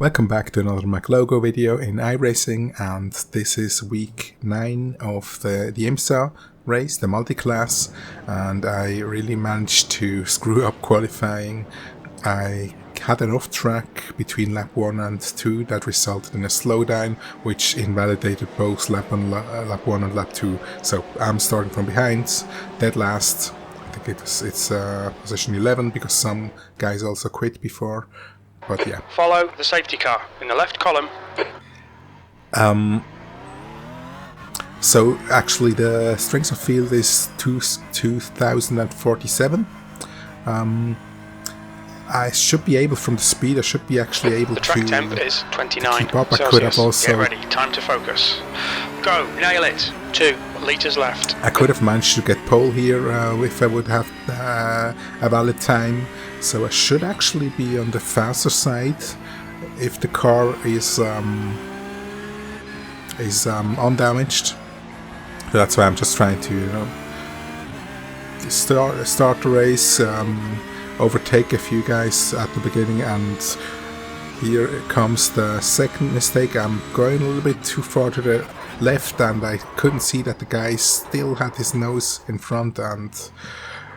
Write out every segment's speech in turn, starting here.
Welcome back to another Mac Logo video in iRacing, and this is week 9 of the IMSA race, the multiclass, and I really managed to screw up qualifying. I had an off track between lap 1 and 2 that resulted in a slowdown, which invalidated both lap 1 and lap 2, so I'm starting from behind, dead last. I think it's position 11 because some guys also quit before. But yeah. Follow the safety car in the left column. So actually the strength of field is 2047. I should be able, from the speed, I should be actually able to... The track temp is 29 keep up. Celsius. I could have also... Get ready, time to focus. Go, nail it. 2 litres left. I could have managed to get pole here if I would have a valid time. So I should actually be on the faster side if the car is undamaged. So that's why I'm just trying to, start the race, overtake a few guys at the beginning, and here comes the second mistake. I'm going a little bit too far to the left, and I couldn't see that the guy still had his nose in front, and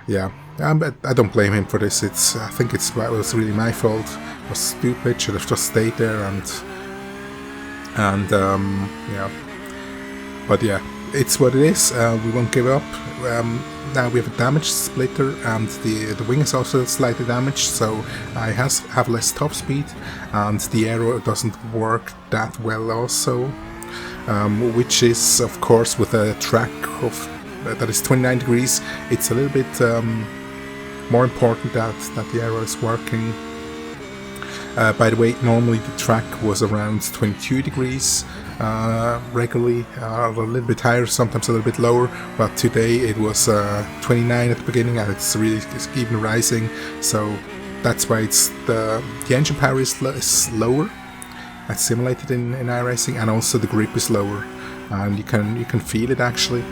yeah, I don't blame him for this. I think it was really my fault. It was stupid. Should have just stayed there and yeah. But yeah, it's what it is. We won't give up. Now we have a damaged splitter, and the wing is also slightly damaged, so I have less top speed, and the aero doesn't work that well also, which is of course with a track of that is 29 degrees. It's a little bit more important that the aero is working. By the way, normally the track was around 22 degrees regularly, a little bit higher, sometimes a little bit lower, but today it was 29 at the beginning, and it's even rising, so that's why it's the engine power is lower. That's simulated in iRacing, and also the grip is lower, and you can feel it actually.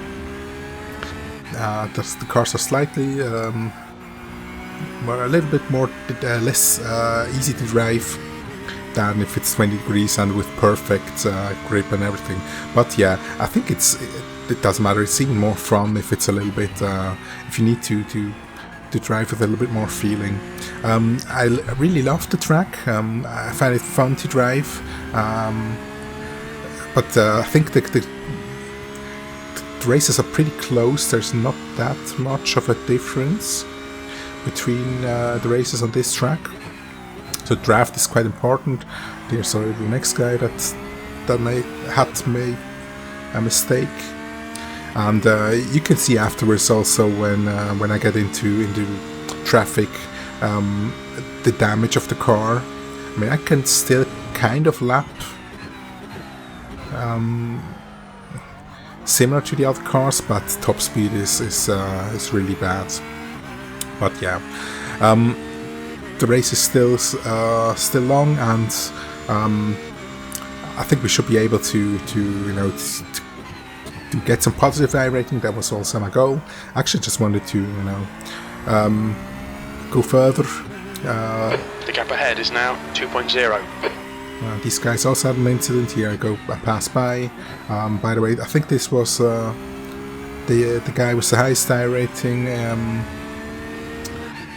The cars are slightly a little bit more less easy to drive than if it's 20 degrees and with perfect grip and everything. But yeah, I think it doesn't matter. It's even more fun if it's a little bit if you need to drive with a little bit more feeling. I really love the track. I find it fun to drive, but I think the races are pretty close. There's not that much of a difference between the races on this track, so draft is quite important. There's already the next guy that had made a mistake, and you can see afterwards also when I get into traffic the damage of the car. I mean, I can still kind of lap similar to the other cars, but top speed is really bad. But yeah, the race is still long, and I think we should be able to get some positive iRating. That was also my goal. I actually just wanted to go further. The gap ahead is now 2.0. These guys also had an incident here. I passed by. By the way, I think this was the guy with the highest iRating,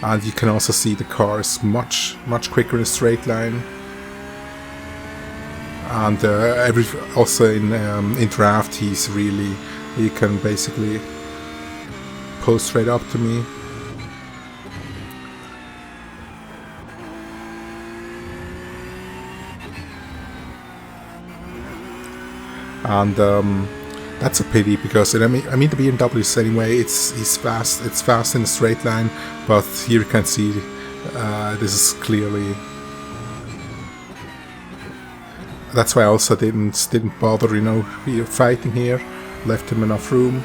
and you can also see the car is much quicker in a straight line. And also in draft, he can basically pull straight up to me. And that's a pity, because I mean the BMWs anyway, it's fast in a straight line, but here you can see this is clearly. That's why I also didn't bother, fighting here. Left him enough room.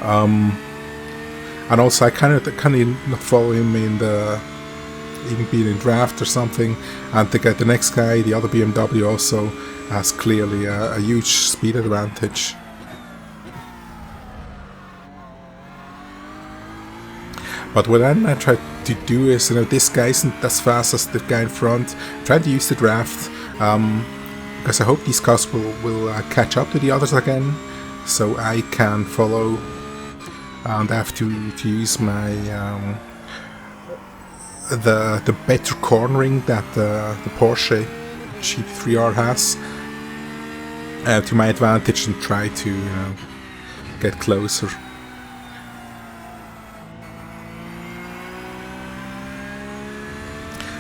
And also I kind of not follow him in the even being in draft or something. And the next guy, the other BMW, also has clearly a huge speed advantage. But what I try to do is, this guy isn't as fast as the guy in front. Try to use the draft, because I hope these cars will catch up to the others again, so I can follow. And I have to use my the better cornering that the Porsche GT3R has to my advantage, and try to get closer.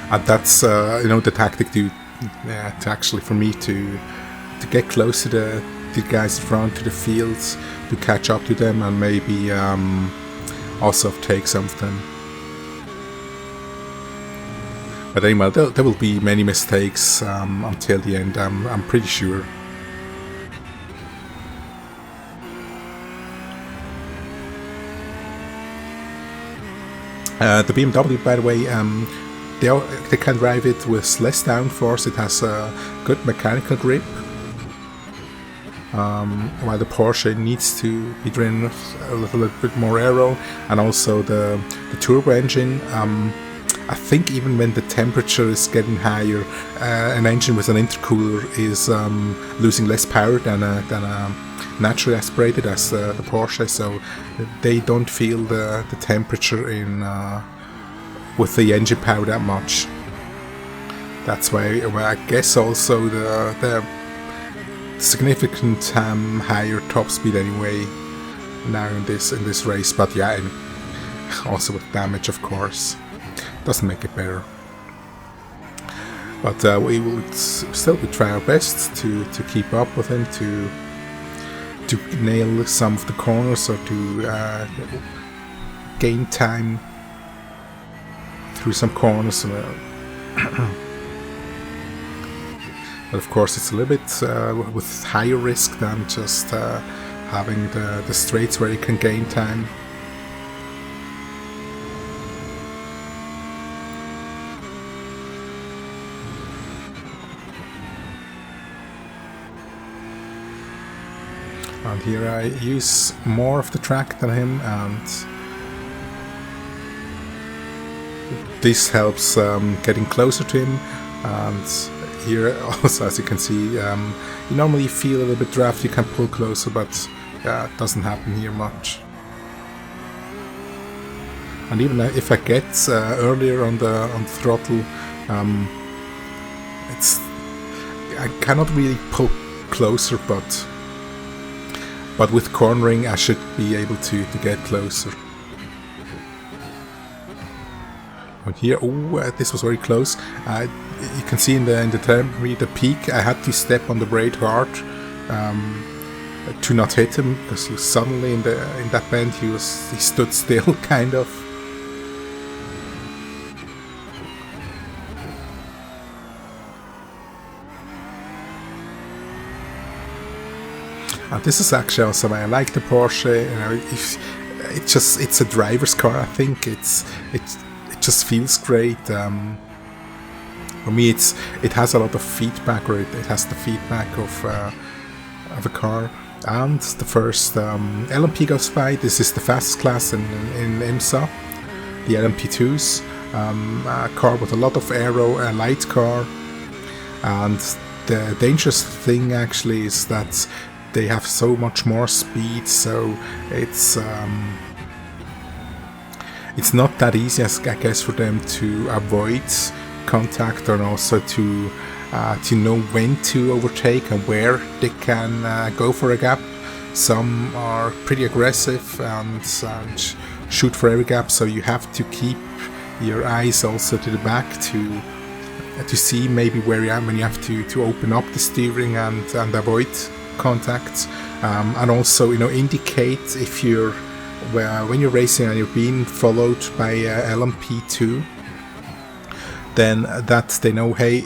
And that's the tactic to actually for me to get close to the guys in front, to the fields, to catch up to them, and maybe also take some of them. But anyway, there will be many mistakes until the end, I'm pretty sure. The BMW, by the way, they can drive it with less downforce. It has a good mechanical grip, while the Porsche needs to be driven with a little bit more aero, and also the turbo engine. I think even when the temperature is getting higher, an engine with an intercooler is losing less power than a naturally aspirated as the Porsche, so they don't feel the temperature in with the engine power that much. That's why I guess also the significant higher top speed anyway now in this race. But yeah, and also with damage, of course, doesn't make it better. But we will still try our best to keep up with him, to nail some of the corners, or to gain time through some corners. But of course it's a little bit with higher risk than just having the straights where you can gain time. And here I use more of the track than him, and this helps getting closer to him. And here also, as you can see, you normally feel a little bit draft, you can pull closer, but yeah, it doesn't happen here much. And even if I get earlier on the throttle, I cannot really pull closer, but with cornering I should be able to get closer. And here, this was very close. You can see in the peak, I had to step on the brake hard to not hit him, because he was suddenly in that bend he stood still, kind of. And this is actually also why I like the Porsche. It's a driver's car. I think it just feels great. For me, it has a lot of feedback, or it has the feedback of a car. And the first LMP goes by. This is the fastest class in IMSA, the LMP2s. A car with a lot of aero, a light car. And the dangerous thing actually is that they have so much more speed, so it's not that easy, I guess, for them to avoid contact, and also to know when to overtake and where they can go for a gap. Some are pretty aggressive and shoot for every gap, so you have to keep your eyes also to the back to see maybe where you are when you have to open up the steering and avoid contacts, and also indicate if you're when you're racing and you're being followed by LMP2, then that they know, hey,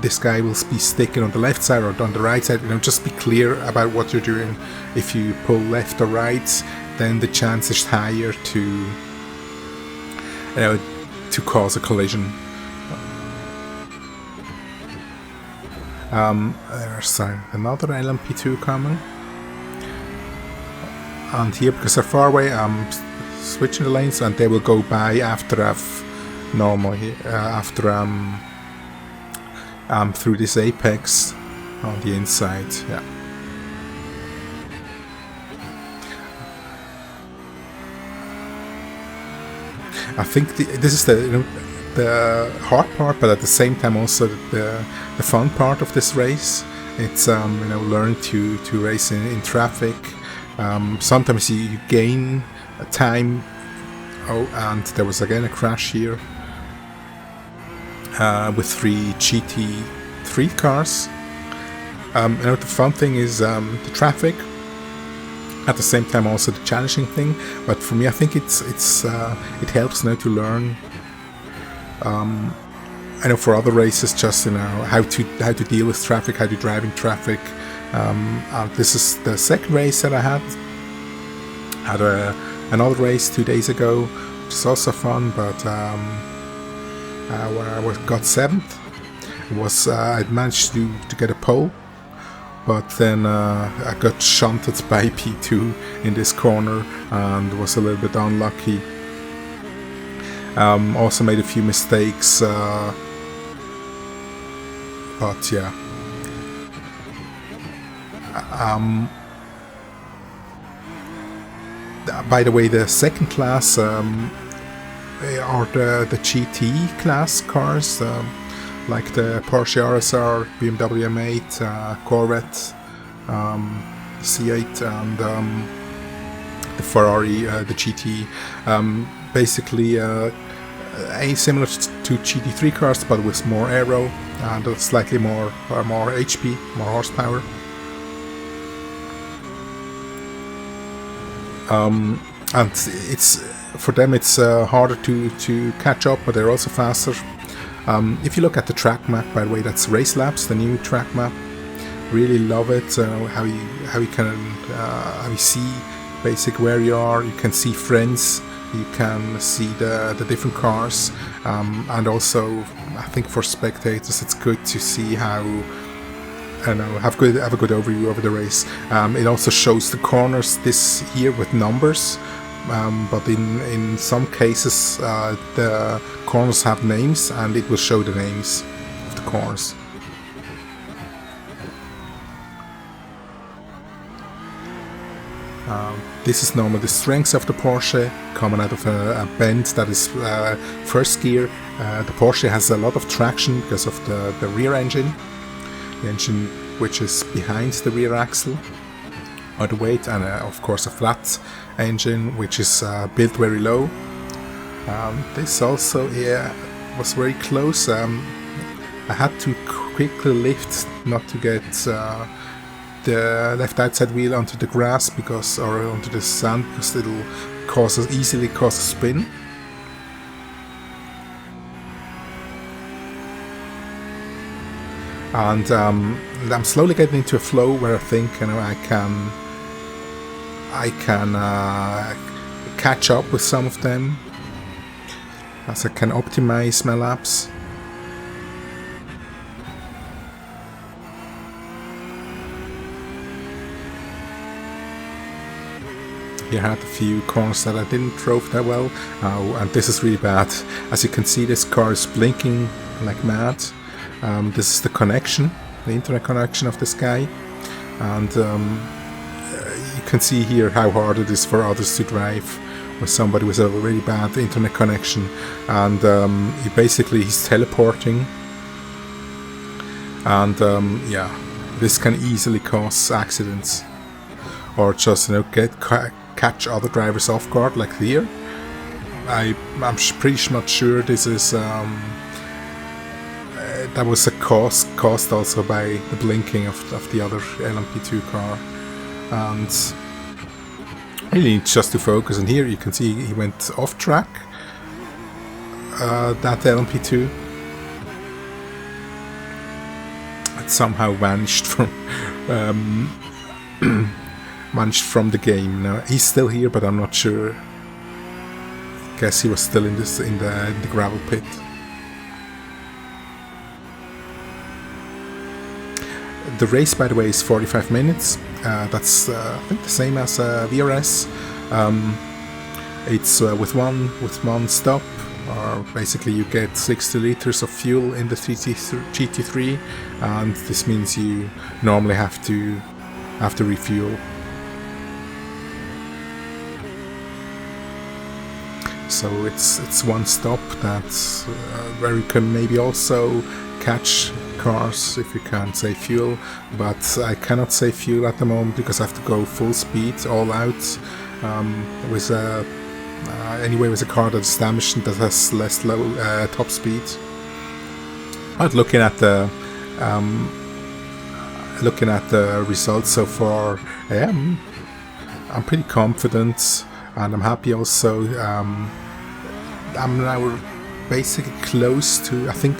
this guy will be sticking on the left side or on the right side. Just be clear about what you're doing. If you pull left or right, then the chance is higher to cause a collision. There's another LMP2 coming, and here, because they're far away, I'm switching the lanes, and they will go by after I've normally through this apex on the inside. Yeah. I think this is the hard part, but at the same time also the fun part of this race. It's learn to race in traffic. Sometimes you gain time. Oh, and there was again a crash here with 3 GT3 cars. The fun thing is the traffic. At the same time, also the challenging thing. But for me, I think it helps now to learn. I know for other races, just how to deal with traffic, how to drive in traffic. This is the second race that I had. Had another race 2 days ago, which is also fun. But where I got 7th, I'd managed to get a pole. But then I got shunted by P2 in this corner and was a little bit unlucky. Also made a few mistakes, but yeah. By the way, the second class are the GT class cars. Like the Porsche RSR, BMW M8, Corvette, C8, and the Ferrari, the GT. Basically, similar to GT3 cars, but with more aero and slightly more HP, more horsepower. And for them it's harder to catch up, but they're also faster. If you look at the track map, by the way, that's Racelabs, the new track map. Really love it. How you see basic where you are. You can see friends. You can see the different cars, and also I think for spectators it's good to see how have a good overview over the race. It also shows the corners this year with numbers. But in some cases the corners have names, and it will show the names of the corners. This is normally the strength of the Porsche, coming out of a bend that is first gear. The Porsche has a lot of traction because of the rear engine, the engine which is behind the rear axle, or the weight, and of course a flat engine which is built very low. This also was very close. I had to quickly lift not to get the left outside wheel onto the grass or onto the sand, because it'll easily cause a spin. And I'm slowly getting into a flow where I think I can catch up with some of them, as I can optimize my laps. Here I had a few corners that I didn't drove that well, and this is really bad. As you can see, this car is blinking like mad. This is the connection, the internet connection of this guy, and you can see here how hard it is for others to drive with somebody with a really bad internet connection. And he's teleporting, and yeah, this can easily cause accidents, or just catch other drivers off guard, like here. I'm pretty much sure this is that was caused also by the blinking of the other LMP2 car, and really needs just to focus. And here you can see he went off track, that LMP2. It somehow vanished from the game. Now he's still here, but I'm not sure. Guess he was still in the gravel pit. The race, by the way, is 45 minutes. That's I think the same as VRS. It's with one stop, or basically you get 60 liters of fuel in the GT3, and this means you normally have to refuel. So it's one stop that's where you can maybe also catch cars if you can't save fuel, but I cannot save fuel at the moment because I have to go full speed, all out, with a car that's damaged and that has less top speed. But looking at the results so far, I'm pretty confident, and I'm happy also. I'm now basically close to, I think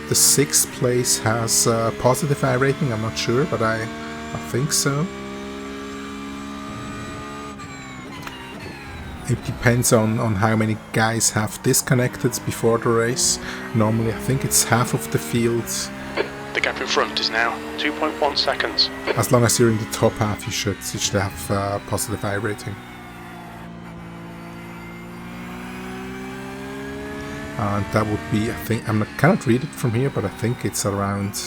the 6th place has a positive iRating. I'm not sure, but I think so. It depends on how many guys have disconnected before the race. Normally I think it's half of the field. The gap in front is now 2.1 seconds. As long as you're in the top half, you should have a positive iRating. And that would be, I think, cannot read it from here, but I think it's around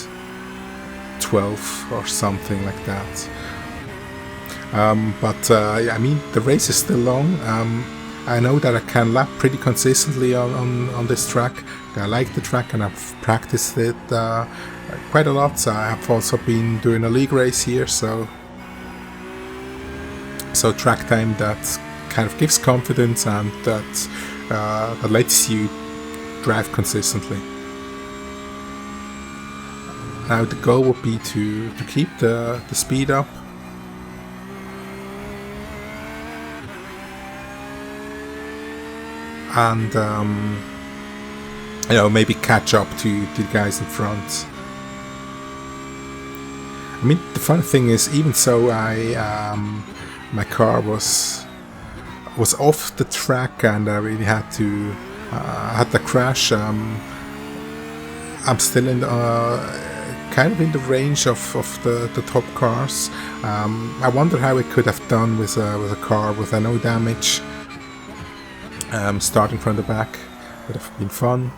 12 or something like that. Yeah, I mean, the race is still long. I know that I can lap pretty consistently on this track. I like the track and I've practiced it quite a lot. I have also been doing a league race here, so track time that kind of gives confidence and that lets you drive consistently. Now the goal would be to keep the speed up. And maybe catch up to the guys in front. I mean, the fun thing is, even so, my car was off the track, and I really had to had the crash. I'm still in kind of in the range of the top cars. I wonder how it could have done with a car with no damage. Starting from the back would have been fun,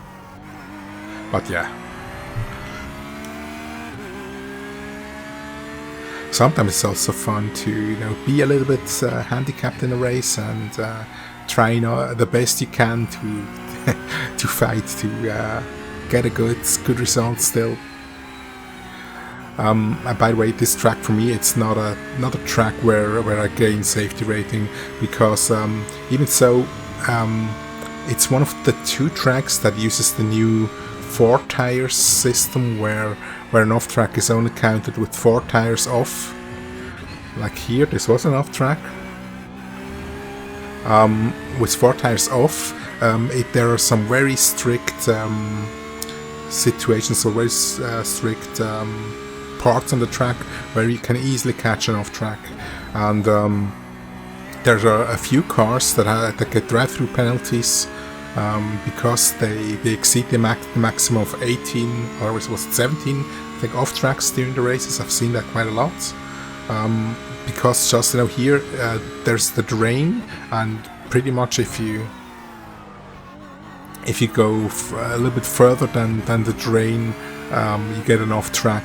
but yeah. Sometimes it's also fun to be a little bit handicapped in a race and try the best you can to fight to get a good result still. By the way, this track for me, it's not a track where I gain safety rating, because even so. It's one of the 2 tracks that uses the new 4 tires system, where an off track is only counted with 4 tires off. Like here, this was an off track. With 4 tires off, there are some very strict situations, or very strict parts on the track where you can easily catch an off track. And there are a few cars that get drive-through penalties because they exceed the maximum of 18, or was it 17, I think, off tracks during the races. I've seen that quite a lot. Because just here there's the drain, and pretty much if you go a little bit further than the drain, you get an off track.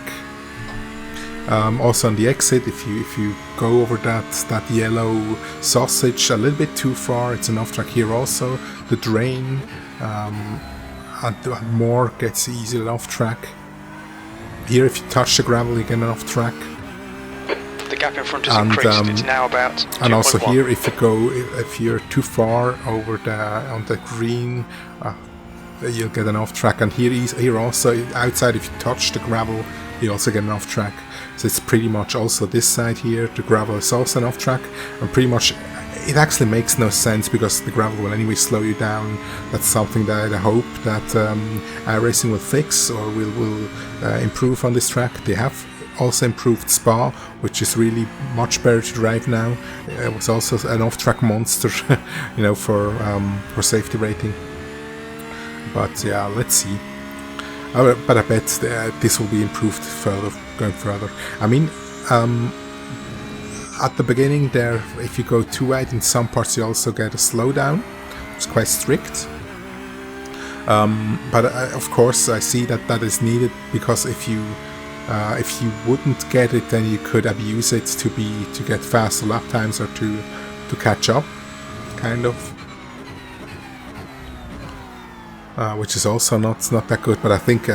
Also on the exit, if you go over that yellow sausage a little bit too far, it's an off track here also. The drain and more gets easily off track. Here, if you touch the gravel, you get an off track. The gap in front is increased. It's now about 2.1. And also here, if you're too far over on the green, you'll get an off track. And here also outside, if you touch the gravel, you also get an off track. So it's pretty much also this side here, the gravel is also an off track, and pretty much it actually makes no sense because the gravel will anyway slow you down. That's something that I hope that iRacing will fix or will improve on this track. They have also improved Spa, which is really much better to drive now. It was also an off-track monster, for safety rating. But yeah, let's see. But I bet this will be improved going further. I mean, at the beginning there, if you go too wide in some parts, you also get a slowdown. It's quite strict. But of course, I see that that is needed, because if you wouldn't get it, then you could abuse it to get faster lap times or to catch up, kind of. Which is also not that good. But I think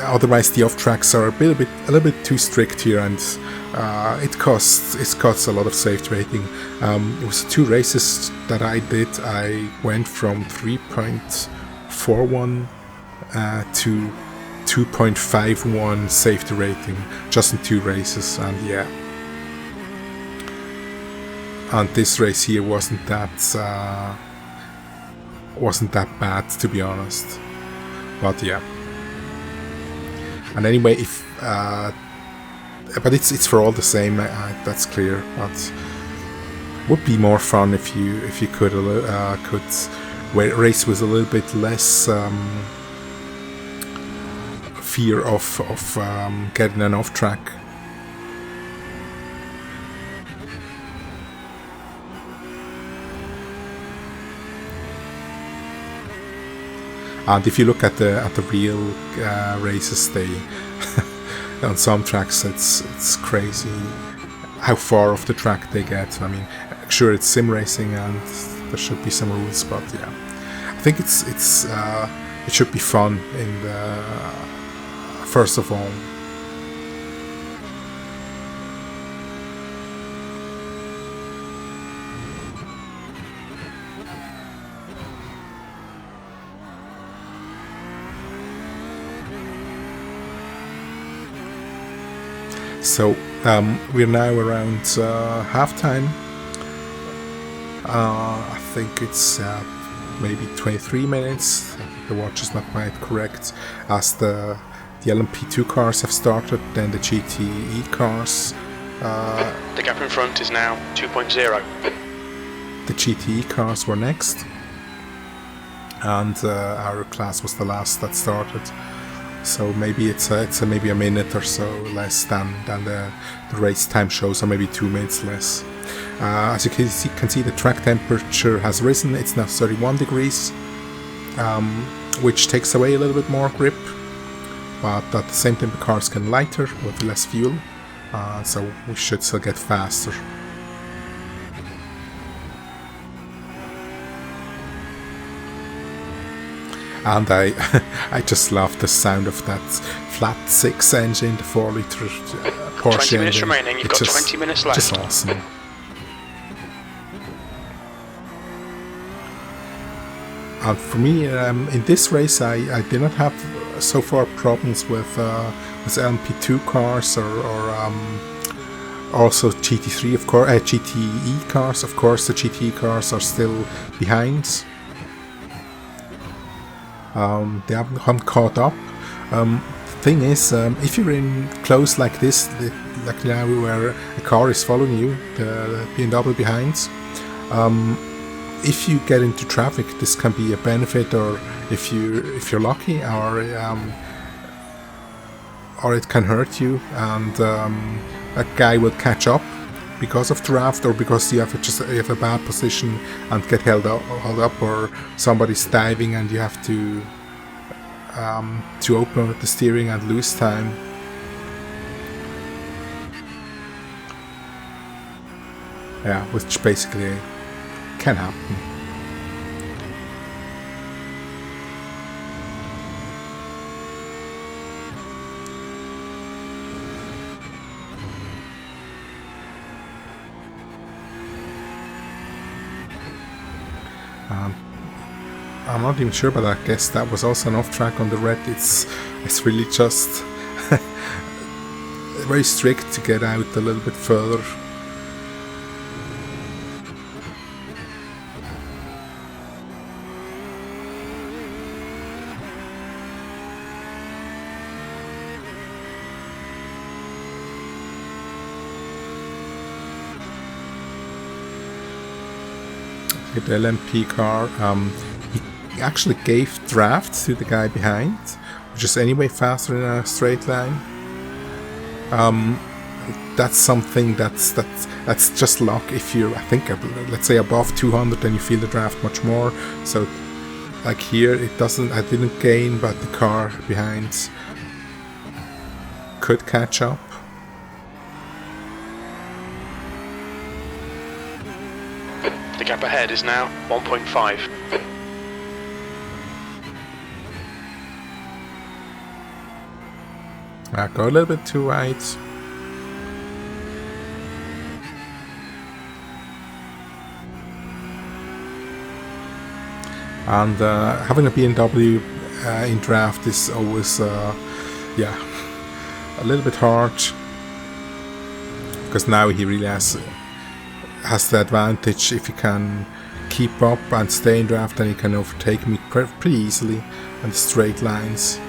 otherwise the off tracks are a little bit too strict here, and it costs a lot of safety rating. It was 2 races that I did. I went from 3.41 to 2.51 safety rating just in 2 races, and yeah. And this race here wasn't that bad, to be honest. But yeah. And anyway, but it's for all the same. That's clear. But would be more fun if you could race with a little bit less fear of getting an off track. And if you look at the real races, they on some tracks it's crazy how far off the track they get. I mean, sure, it's sim racing and there should be some rules, but yeah, I think it should be fun in the first of all. So we're now around halftime. I think it's maybe 23 minutes. The watch is not quite correct, as the LMP2 cars have started, then the GTE cars. The gap in front is now 2.0. The GTE cars were next, and our class was the last that started. So maybe it's maybe a minute or so less than the race time shows, or maybe 2 minutes less. As you can see, the track temperature has risen. It's now 31 degrees, which takes away a little bit more grip. But at the same time, the cars can lighter with less fuel, so we should still get faster. And I just love the sound of that flat 6 engine, the 4-liter Porsche 20 minutes engine. remaining, you've got 20 minutes left. Just awesome. And for me, in this race, I did not have so far problems with LMP2 cars or also GT3, of course, GTE cars. Of course, the GTE cars are still behind. They haven't caught up. The thing is, if you're in close like this, like now where a car is following you, the BMW behind, if you get into traffic, this can be a benefit, or if you're lucky, or it can hurt you, and a guy will catch up because of draft, or because you have a bad position and get held up, or somebody's diving and you have to open with the steering and lose time. Yeah, which basically can happen. I'm not even sure, but I guess that was also an off track on the red. It's really just very strict to get out a little bit further. The LMP car, he actually gave draft to the guy behind, which is anyway faster in a straight line. That's something that's just luck. If you're, I think, let's say above 200, then you feel the draft much more. So like here, it doesn't. I didn't gain, but the car behind could catch up. The gap ahead is now 1.5. I got a little bit too wide. And having a BMW in draft is always, yeah, a little bit hard. Because now he really has the advantage. If he can keep up and stay in draft, then he can overtake me pretty easily on the straight lines.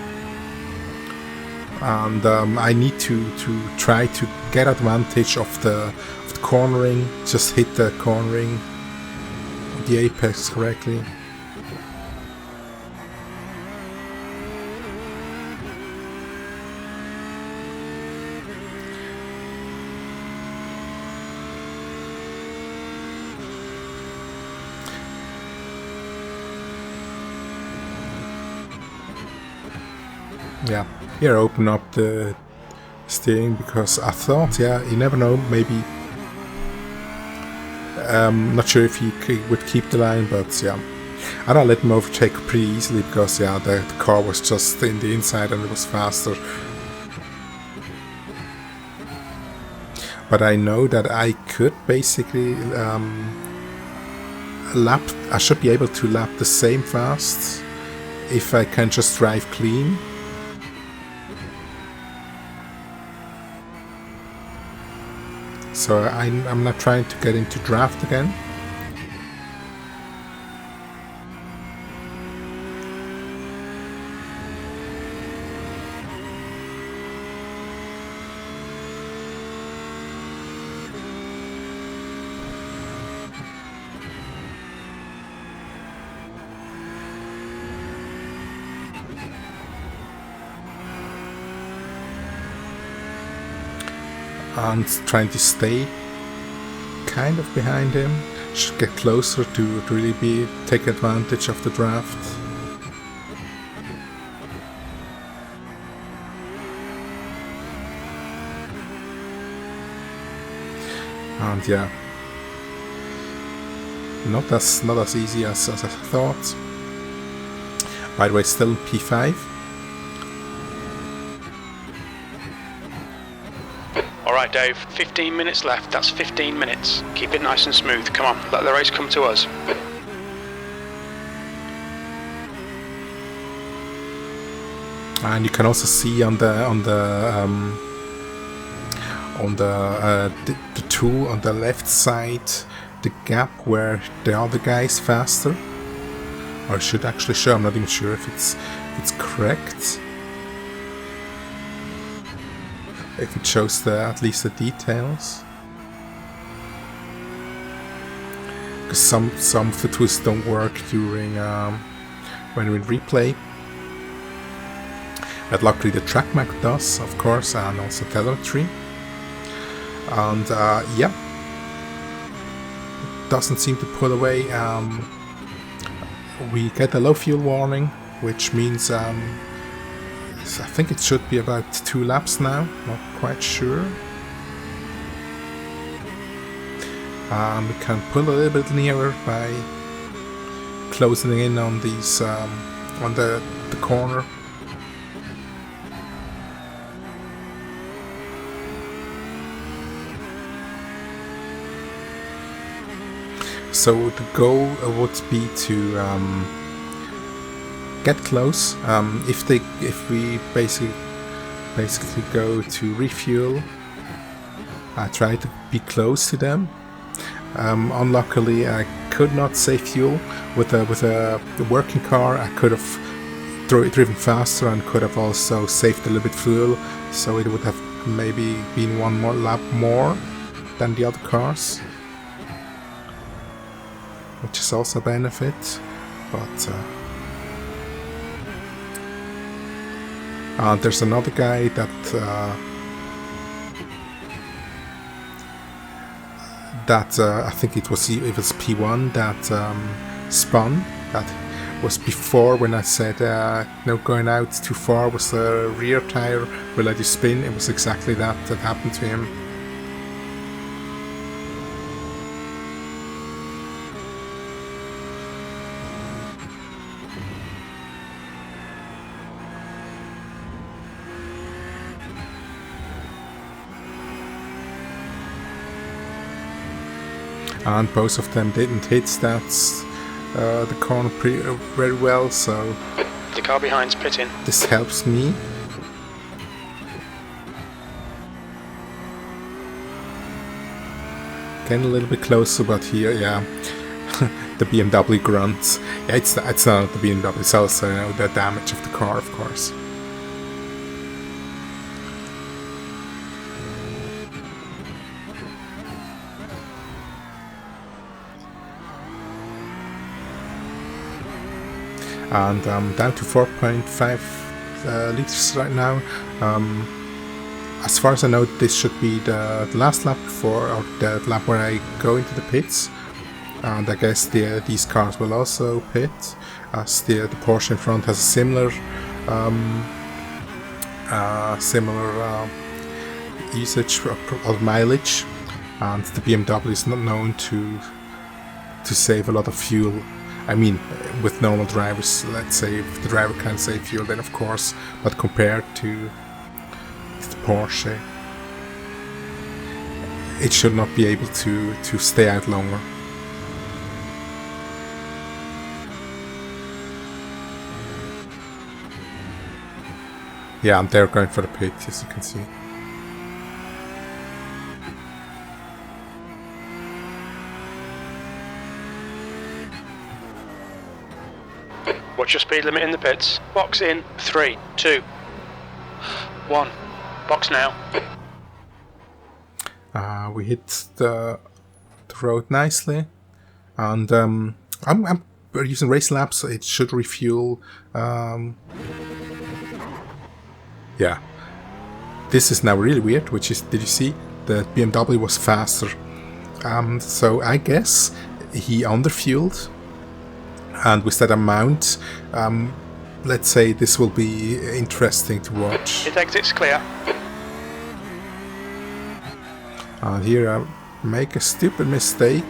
And I need to try to get advantage of the cornering, just hit the cornering, the apex correctly. Yeah, here open up the steering, because I thought, yeah, you never know, maybe, not sure if he would keep the line, but yeah. And I let him overtake pretty easily, because yeah, the car was just in the inside and it was faster. But I know that I could basically I should be able to lap the same fast if I can just drive clean. So I'm not trying to get into draft again. And trying to stay kind of behind him. Should get closer to really take advantage of the draft. And yeah, not as easy as I thought. By the way, still P5. Alright Dave, 15 minutes left, that's 15 minutes. Keep it nice and smooth, come on, let the race come to us. And you can also see on the tool on the left side the gap where the other guy is faster. Or I should actually show, I'm not even sure if it's correct. If it shows at least the details. Because some of the tools don't work during when we replay. But luckily the track map does, of course, and also telemetry. And yeah, it doesn't seem to pull away. We get a low fuel warning, which means I think it should be about 2 laps now, not quite sure. We can pull a little bit nearer by closing in on these on the corner. So the goal would be to get close. If we basically go to refuel, I try to be close to them. Unluckily, I could not save fuel with a working car. I could have driven faster and could have also saved a little bit fuel, so it would have maybe been one more lap more than the other cars, which is also a benefit. But there's another guy that that I think it was P1 that spun. That was before when I said no, going out too far was the rear tire will let you spin. It was exactly that happened to him. And both of them didn't hit the corner very well, so the car behind's pitting. This helps me. Getting a little bit closer, but here, yeah, the BMW grunts. Yeah, it's not the BMW, it's also, you know, the damage of the car, of course. And I'm down to 4.5 liters right now. As far as I know, this should be the last lap before, or the lap where I go into the pits. And I guess these cars will also pit, as the Porsche in front has a similar usage of mileage, and the BMW is not known to save a lot of fuel. I mean, with normal drivers, let's say if the driver can save fuel, then of course, but compared to the Porsche, it should not be able to stay out longer. Yeah, and they're going for the pit, as you can see. What's your speed limit in the pits? Box in 3, 2, 1. Box now. We hit the road nicely, and I'm using Racelabs, so it should refuel. Yeah, this is now really weird. Which is, did you see the BMW was faster? So I guess he underfueled. And with that amount, let's say this will be interesting to watch. His exit's clear. And here I make a stupid mistake.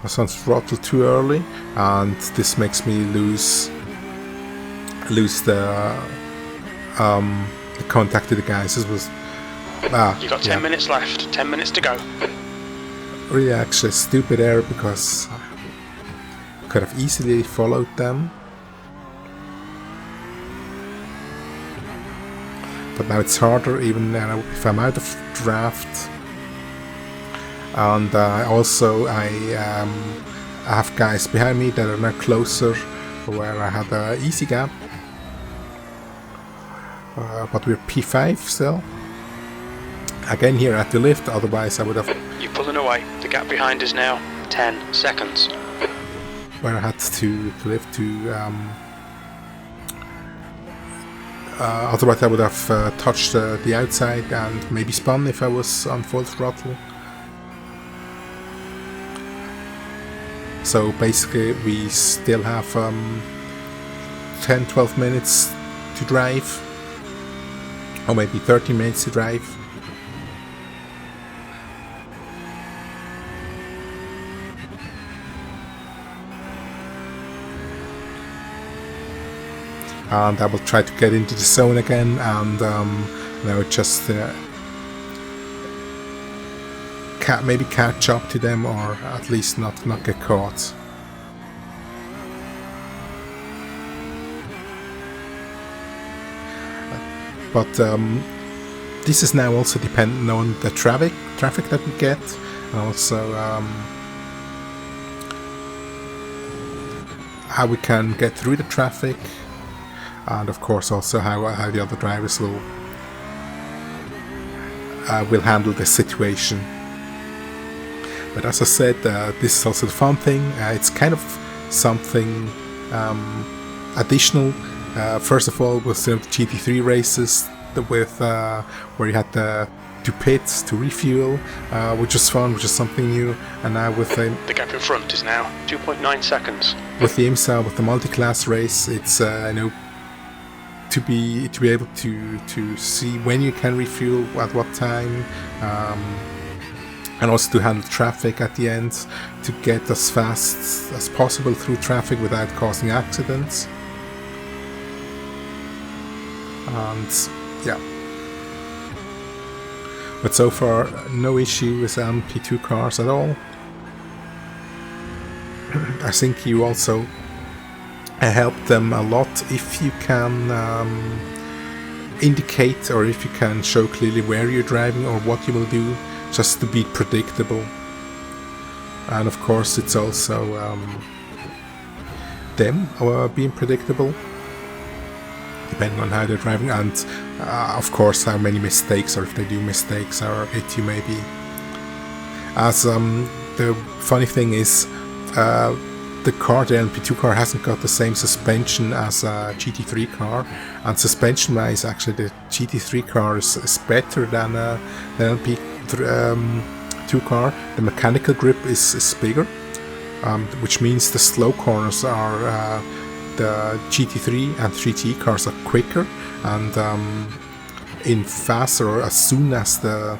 I was on throttle too early, and this makes me lose the contact to the guys. This was you got 10 minutes left. 10 minutes to go. Really, actually, a stupid error, because could have easily followed them, but now it's harder, even if I'm out of draft. And also I have guys behind me that are now closer, where I had an easy gap, but we're P5 still. Again here at the lift, otherwise I would have... You're pulling away. The gap behind is now 10 seconds. Where I had to lift to... otherwise I would have touched the outside and maybe spun if I was on full throttle. So basically we still have 10-12 minutes to drive, or maybe 30 minutes to drive. And I will try to get into the zone again and just maybe catch up to them, or at least not get caught. But this is now also dependent on the traffic that we get, and also how we can get through the traffic. And of course also how the other drivers will handle the situation. But as I said, this is also the fun thing. It's kind of something additional. First of all, was the GT3 races with where you had the pit, to refuel, which is fun, which is something new. And now with the gap in front is now 2.9 seconds. With the IMSA, with the multi-class race, it's to be able to see when you can refuel at what time, and also to handle traffic at the end, to get as fast as possible through traffic without causing accidents. And yeah, but so far no issue with LMP2 cars at all. I think you also help them a lot if you can indicate, or if you can show clearly where you're driving or what you will do, just to be predictable. And of course it's also them being predictable, depending on how they're driving, and of course how many mistakes, or if they do mistakes, or hit you maybe. As the funny thing is, the LMP2 car hasn't got the same suspension as a GT3 car, and suspension-wise, actually the GT3 car is better than the LMP2 car. The mechanical grip is bigger, which means the slow corners are the GT3 and 3T cars are quicker, and in faster, or as soon as the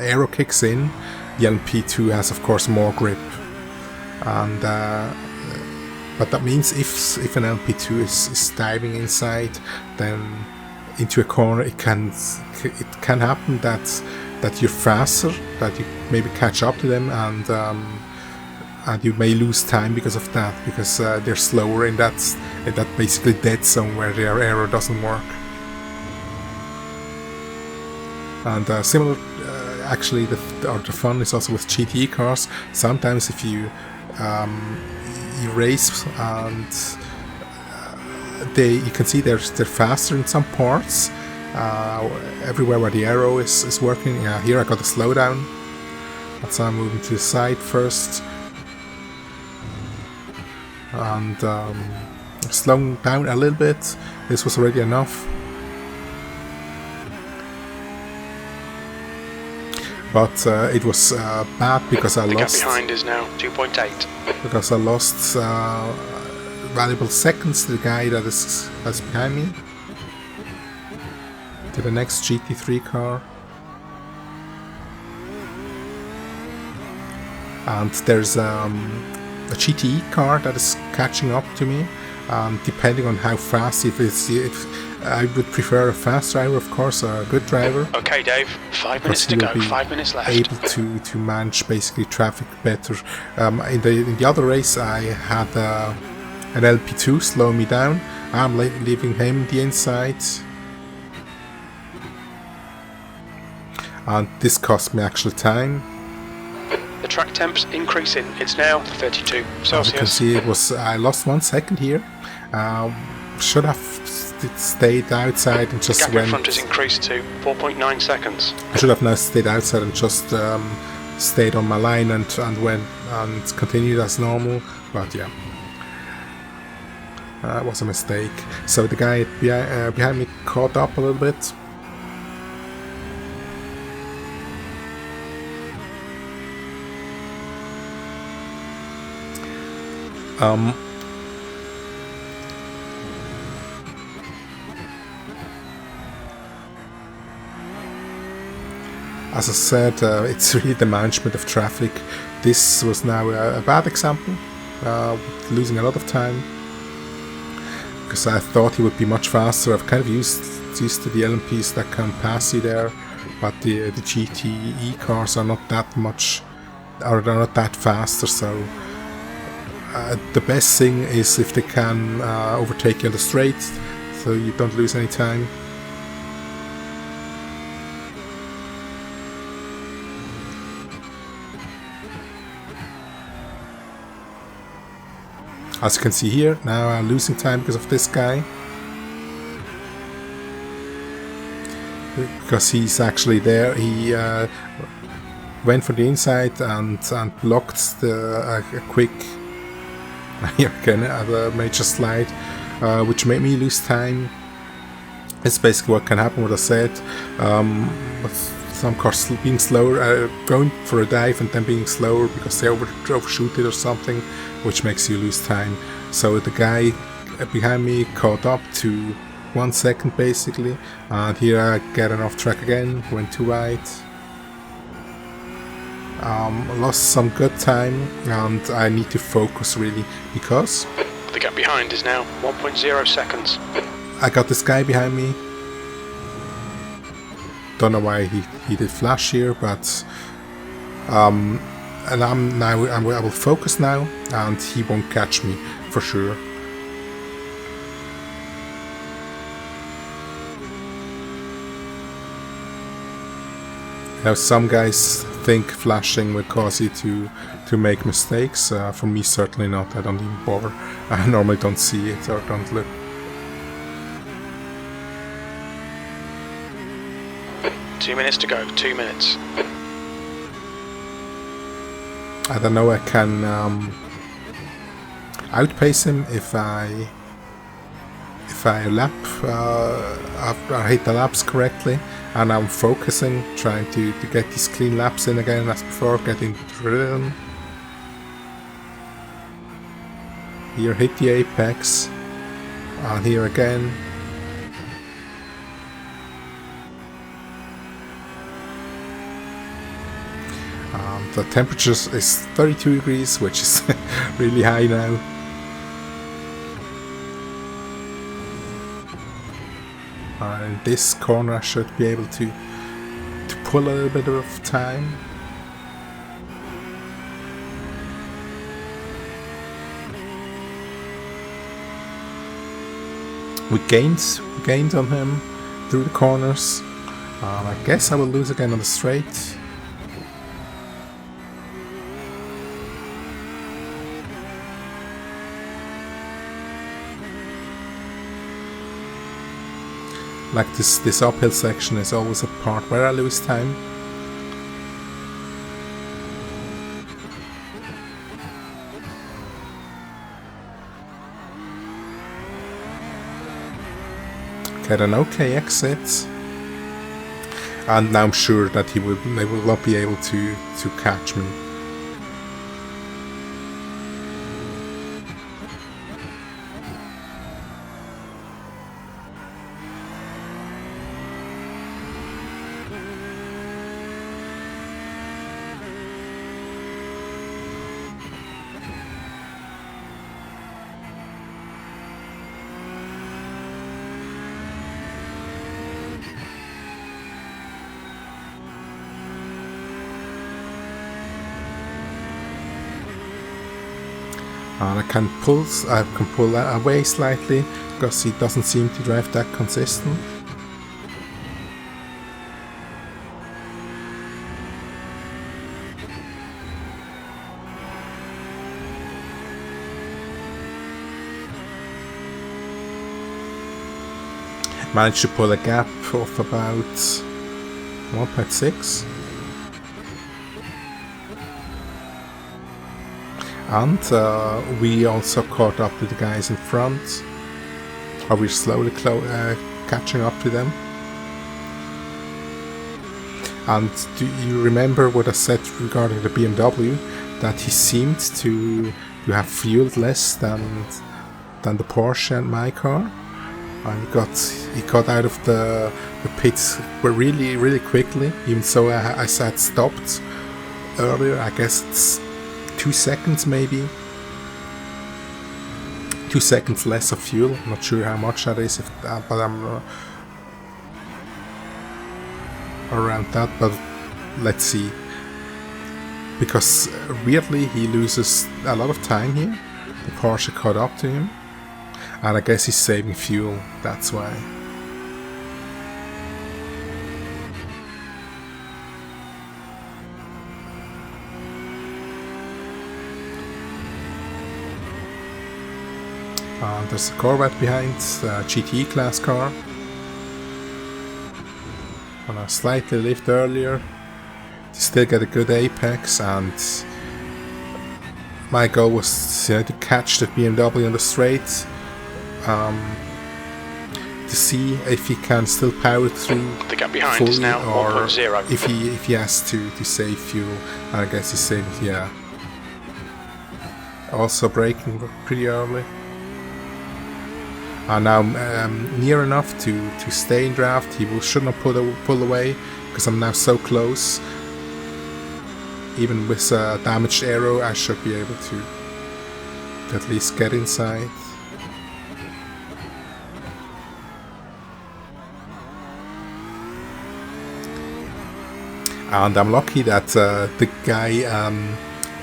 aero kicks in, the LMP2 has of course more grip. And but that means if an LMP2 is diving inside, then into a corner, it can happen that you're faster, that you maybe catch up to them, and you may lose time because of that, because they're slower in that basically dead zone where their aero doesn't work. And similar, actually, the fun is also with GT cars. Sometimes if you race, and you can see they're faster in some parts, everywhere where the arrow is working. Yeah, here I got a slowdown, so I'm moving to the side first, and slowing down a little bit. This was already enough. But it was bad because I lost. The gap behind is now 2.8. Because I lost valuable seconds to the guy that's behind me, to the next GT3 car. And there's a GTE car that is catching up to me. Depending on how fast, if I would prefer a fast driver, of course, a good driver. Okay, Dave, 5 minutes to go, 5 minutes left. Able to manage basically traffic better. In the other race, I had an LP2 slow me down. I'm leaving him the inside, and this cost me actual time. The track temp's increasing. It's now 32 Celsius. As you can see, I lost 1 second here. Should have stayed outside and just went. The gap in front has increased to 4.9 seconds. I should have now stayed outside and just stayed on my line and went and continued as normal. But yeah, it was a mistake. So the guy behind me caught up a little bit. As I said, it's really the management of traffic. This was now a bad example, losing a lot of time, because I thought he would be much faster. I've kind of used to the LMPs that can pass you there, but the GTE cars are not that faster. So the best thing is if they can overtake you on the straight, so you don't lose any time. As you can see here, now I'm losing time because of this guy. Because he's actually there. He went for the inside and blocked a quick, here again, a major slide, which made me lose time. It's basically what can happen, what I said. With some cars being slower, going for a dive and then being slower because they overshoot it or something, which makes you lose time. So the guy behind me caught up to 1 second basically, and here I get off track again, went too wide. Lost some good time, and I need to focus really because the gap behind is now 1.0 seconds. I got this guy behind me. Don't know why he did flash here, but and I will focus now, and he won't catch me for sure. Now some guys think flashing will cause you to make mistakes. For me, certainly not. I don't even bother. I normally don't see it or don't look. 2 minutes to go. 2 minutes. I don't know. I can outpace him if I lap. I hit the laps correctly. And I'm focusing, trying to get these clean laps in again as before, getting the rhythm. Here hit the apex, and here again. The temperature is 32 degrees, which is really high now. In this corner I should be able to pull a little bit of time. We gained on him through the corners. I guess I will lose again on the straight. Like this uphill section is always a part where I lose time. Get an okay exit, and now I'm sure that they will not be able to catch me. And I can pull that away slightly because he doesn't seem to drive that consistent. Managed to pull a gap of about 1.6. And we also caught up to the guys in front, or we're slowly catching up to them. And do you remember what I said regarding the BMW? That he seemed to have fueled less than the Porsche and my car. And he got out of the pits really quickly. Even so, I said stopped earlier. I guess it's 2 seconds maybe. 2 seconds less of fuel. I'm not sure how much that is, but I'm around that. But let's see. Because weirdly he loses a lot of time here. The Porsche caught up to him. And I guess he's saving fuel, that's why. And there's a Corvette behind, a GT class car. And I slightly lift earlier to still get a good apex, and my goal was to catch the BMW on the straight. to see if he can still power through The gap behind fully, is now or 1.0. if he has to save fuel. I guess he's saving, yeah. Also braking pretty early. Now near enough to stay in draft. He should not pull away because I'm now so close. Even with a damaged aero, I should be able to at least get inside. And I'm lucky that the guy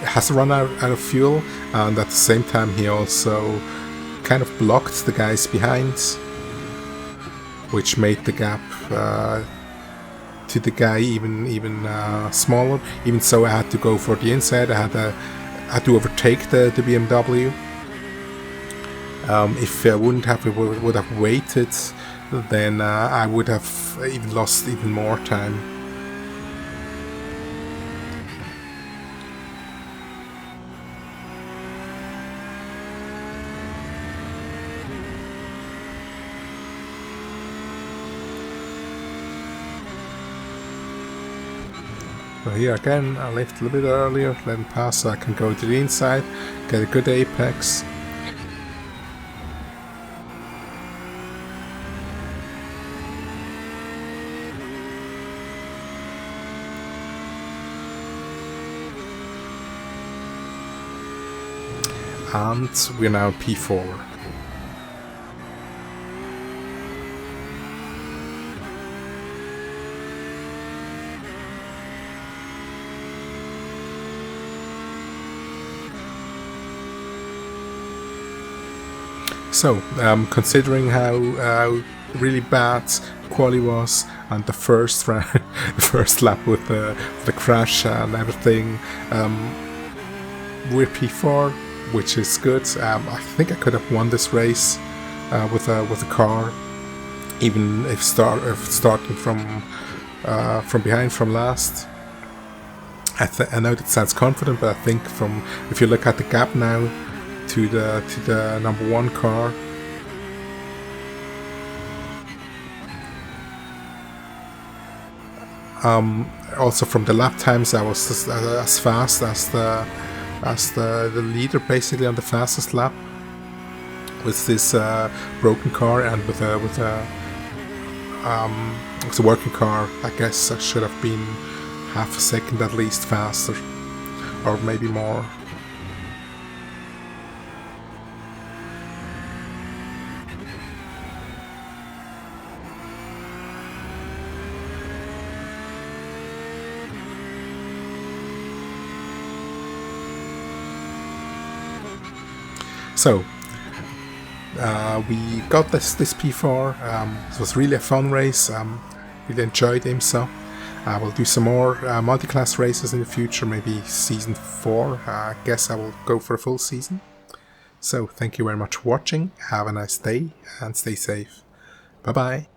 has run out of fuel, and at the same time he also kind of blocked the guys behind, which made the gap to the guy even smaller. Even so, I had to go for the inside. I had to overtake the BMW. If I would have waited, then I would have lost even more time. So here again, I left a little bit earlier, let him pass so I can go to the inside, get a good apex. And we're now P4. So, considering how really bad quali was, and the first round, the first lap with the crash and everything, we're P4, which is good. I think I could have won this race with a car, even if starting from behind from last. I know that sounds confident, but I think if you look at the gap now to the number one car, also from the lap times, I was as fast as the leader, basically on the fastest lap with this broken car, and with a working car. I guess I should have been half a second at least faster, or maybe more. So we got this P4. It was really a fun race. Really enjoyed IMSA. We'll do some more multi-class races in the future, maybe season 4. I guess I will go for a full season. So thank you very much for watching. Have a nice day and stay safe. Bye bye.